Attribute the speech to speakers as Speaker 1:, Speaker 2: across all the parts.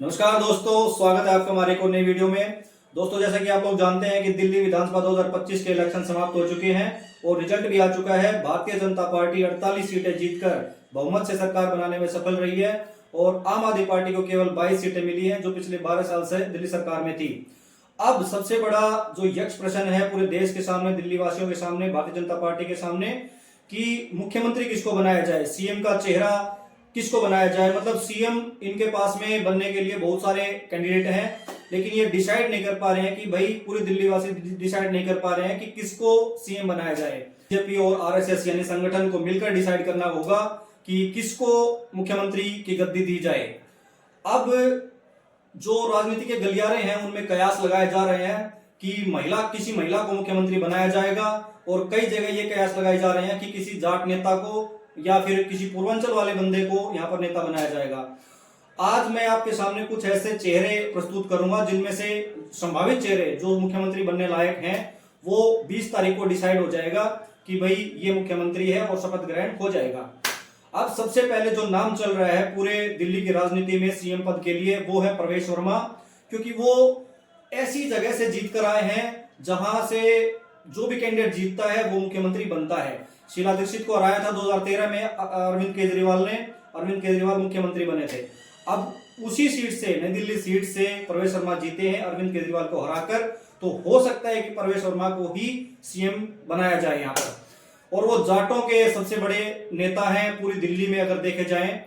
Speaker 1: नमस्कार दोस्तों, स्वागत है आपका हमारे एक और नई वीडियो में। दोस्तों, जैसा कि आप लोग जानते हैं कि दिल्ली विधानसभा 2025 के इलेक्शन समाप्त हो चुके हैं और रिजल्ट भी आ चुका है। भारतीय जनता पार्टी 48 सीटें जीतकर बहुमत से सरकार बनाने में सफल रही है और आम आदमी पार्टी को केवल 22 सीटें मिली हैं, जो पिछले 12 साल से दिल्ली सरकार में थी। अब सबसे बड़ा जो यक्ष प्रश्न है पूरे देश के सामने, दिल्ली वासियों के सामने, भारतीय जनता पार्टी के सामने, कि मुख्यमंत्री किसको बनाया जाए, सीएम का चेहरा किसको बनाया जाए। मतलब सीएम इनके पास में बनने के लिए बहुत सारे कैंडिडेट हैं, लेकिन ये डिसाइड नहीं कर पा रहे हैं कि भाई, पूरे दिल्ली वासी डिसाइड नहीं कर पा रहे हैं कि किसको सीएम बनाया जाए। बीजेपी और आरएसएस यानी संगठन को मिलकर डिसाइड करना होगा कि किसको मुख्यमंत्री की गद्दी दी जाए। अब जो राजनीति के गलियारे हैं उनमें कयास लगाए जा रहे हैं कि किसी महिला को मुख्यमंत्री बनाया जाएगा, और कई जगह ये कयास लगाए जा रहे हैं कि किसी जाट नेता को या फिर किसी पूर्वांचल वाले बंदे को यहाँ पर नेता बनाया जाएगा। आज मैं आपके सामने कुछ ऐसे चेहरे प्रस्तुत करूंगा जिनमें से संभावित चेहरे जो मुख्यमंत्री बनने लायक हैं, वो 20 तारीख को डिसाइड हो जाएगा कि भाई ये मुख्यमंत्री है और शपथ ग्रहण हो जाएगा। अब सबसे पहले जो नाम चल रहा है पूरे दिल्ली की राजनीति में सीएम पद के लिए, वो है प्रवेश वर्मा, क्योंकि वो ऐसी जगह से जीत कर आए हैं जहां से जो भी कैंडिडेट जीतता है वो मुख्यमंत्री बनता है। शीला दीक्षित को हराया था 2013 में अरविंद केजरीवाल मुख्यमंत्री बने थे। अब उसी सीट से, नई दिल्ली सीट से प्रवेश वर्मा जीते हैं अरविंद केजरीवाल को हराकर। तो हो सकता है कि प्रवेश वर्मा को ही सीएम बनाया जाए यहाँ पर। और वो जाटों के सबसे बड़े नेता हैं पूरी दिल्ली में अगर देखे जाएं।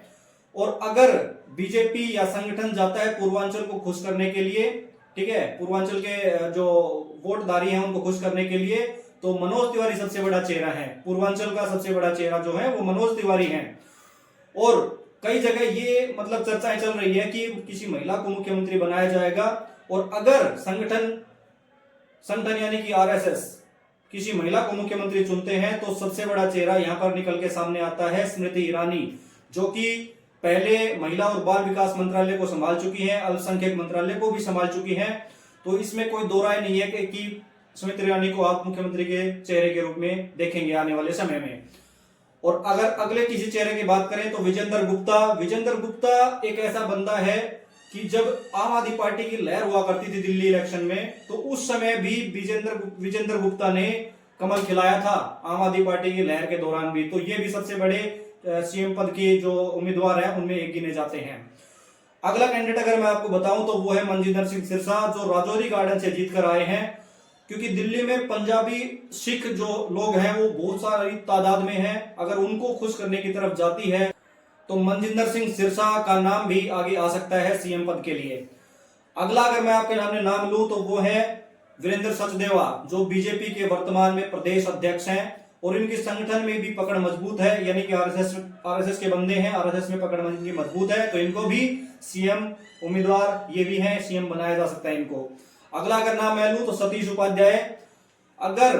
Speaker 1: और अगर बीजेपी या संगठन जाता है पूर्वांचल को खुश करने के लिए, ठीक है, पूर्वांचल के जो वोटदारी हैं उनको खुश करने के लिए, तो मनोज तिवारी सबसे बड़ा चेहरा है। पूर्वांचल का सबसे बड़ा चेहरा जो है वो मनोज तिवारी है। और कई जगह ये मतलब चर्चाएं चल रही है कि किसी महिला को मुख्यमंत्री बनाया जाएगा। और अगर संगठन यानी कि आरएसएस किसी महिला को मुख्यमंत्री चुनते हैं तो सबसे बड़ा चेहरा यहां पर निकल के सामने आता है स्मृति ईरानी, जो कि पहले महिला और बाल विकास मंत्रालय को संभाल चुकी हैं, अल्पसंख्यक मंत्रालय को भी संभाल चुकी हैं। तो इसमें कोई दो राय नहीं है कि स्मृति ईरानी को आप मुख्यमंत्री के चेहरे के रूप में देखेंगे आने वाले समय में। और अगर अगले किसी चेहरे की बात करें तो विजेंद्र गुप्ता एक ऐसा बंदा है कि जब आम आदमी पार्टी की लहर हुआ करती थी दिल्ली इलेक्शन में, तो उस समय भी विजेंद्र गुप्ता ने कमल खिलाया था आम आदमी पार्टी की लहर के दौरान भी। तो ये भी सबसे बड़े सीएम पद के जो उम्मीदवार हैं उनमें एक गिने जाते हैं। अगला कैंडिडेट अगर मैं आपको बताऊं तो वो है मनजिंदर सिंह सिरसा, जो राजौरी गार्डन से जीत कर आए हैं। क्योंकि दिल्ली में पंजाबी सिख जो लोग हैं वो बहुत सारी तादाद में हैं। अगर उनको खुश करने की तरफ जाती है तो मनजिंदर सिंह सिरसा का नाम भी आगे आ सकता है सीएम पद के लिए। अगला अगर मैं आपके सामने नाम लूं तो वो है वीरेंद्र सचदेवा, जो बीजेपी के वर्तमान में प्रदेश अध्यक्ष हैं। और इनके संगठन में भी पकड़ मजबूत है, यानी कि आरएसएस के बंदे हैं, आरएसएस में पकड़ मजबूत है, तो इनको भी सीएम उम्मीदवार ये भी हैं, सीएम बनाया जा सकता है इनको। अगला अगर नाम मैं लूं तो सतीश उपाध्याय। अगर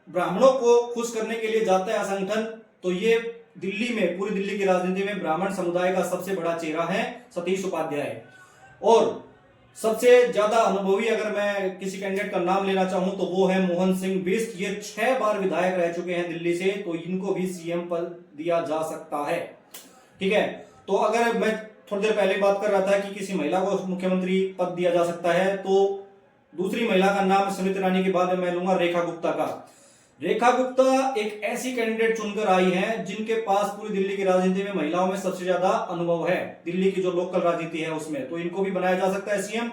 Speaker 1: ब्राह्मणों को खुश करने के लिए जाता है संगठन, तो ये दिल्ली में, पूरी दिल्ली की राजनीति में ब्राह्मण समुदाय का सबसे बड़ा चेहरा है सतीश उपाध्याय। और सबसे ज्यादा अनुभवी अगर मैं किसी कैंडिडेट का नाम लेना चाहूं तो वो है मोहन सिंह बिष्ट। ये 6 बार विधायक रह चुके हैं दिल्ली से, तो इनको भी सीएम पद दिया जा सकता है। ठीक है, तो अगर मैं थोड़ी देर पहले बात कर रहा था कि किसी महिला को मुख्यमंत्री पद दिया जा सकता है, तो दूसरी महिला का नाम स्मृति ईरानी के बाद मैं लूंगा रेखा गुप्ता का। रेखा गुप्ता एक ऐसी कैंडिडेट चुनकर आई हैं जिनके पास पूरी दिल्ली की राजनीति में महिलाओं में सबसे ज्यादा अनुभव है, दिल्ली की जो लोकल राजनीति है उसमें, तो इनको भी बनाया जा सकता है सीएम।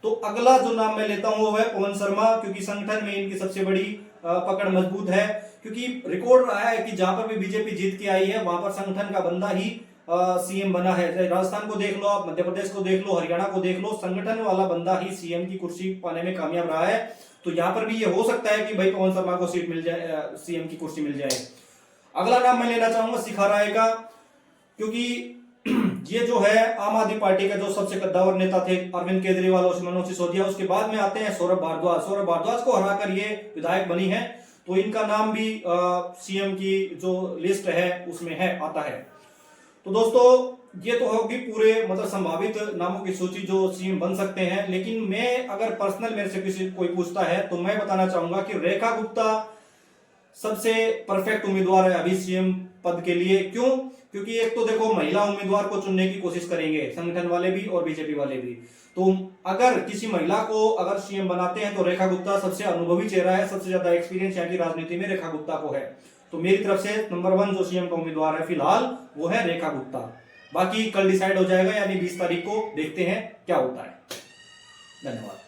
Speaker 1: तो अगला जो नाम मैं लेता हूं वो है पवन शर्मा, क्योंकि संगठन में इनकी सबसे बड़ी पकड़ मजबूत है। क्योंकि रिकॉर्ड रहा है कि जहां पर भी बीजेपी जीत के आई है वहां पर संगठन का बंदा ही सीएम बना है। राजस्थान को देख लो आप, मध्य प्रदेश को देख लो, हरियाणा को देख लो, संगठन वाला बंदा ही सीएम की कुर्सी पाने में कामयाब रहा है। तो यहां पर भी ये हो सकता है कि भाई पवन शर्मा को सीट मिल जाए, सीएम की कुर्सी मिल जाए। अगला नाम मैं लेना चाहूंगा शिखा राय का, क्योंकि ये जो है आम आदमी पार्टी का जो सबसे कद्दावर नेता थे अरविंद केजरीवाल और मनोज सिसोदिया, उसके बाद में आते हैं सौरभ भारद्वाज को हराकर ये विधायक बनी है। तो इनका नाम भी सीएम की जो लिस्ट है उसमें है, आता है। तो दोस्तों, ये तो होगी पूरे मतलब संभावित नामों की सूची जो सीएम बन सकते हैं। लेकिन मैं अगर पर्सनल मेरे से किसी कोई पूछता है तो मैं बताना चाहूंगा कि रेखा गुप्ता सबसे परफेक्ट उम्मीदवार है अभी सीएम पद के लिए। क्यों? क्योंकि एक तो देखो महिला उम्मीदवार को चुनने की कोशिश करेंगे संगठन वाले भी और बीजेपी वाले भी। तो अगर किसी महिला को अगर सीएम बनाते हैं तो रेखा गुप्ता सबसे अनुभवी चेहरा है, सबसे ज्यादा एक्सपीरियंस यहाँ की राजनीति में रेखा गुप्ता को है। तो मेरी तरफ से नंबर 1 जो सीएम का उम्मीदवार है फिलहाल वो है रेखा गुप्ता। बाकी कल डिसाइड हो जाएगा, यानी 20 तारीख को देखते हैं क्या होता है। धन्यवाद।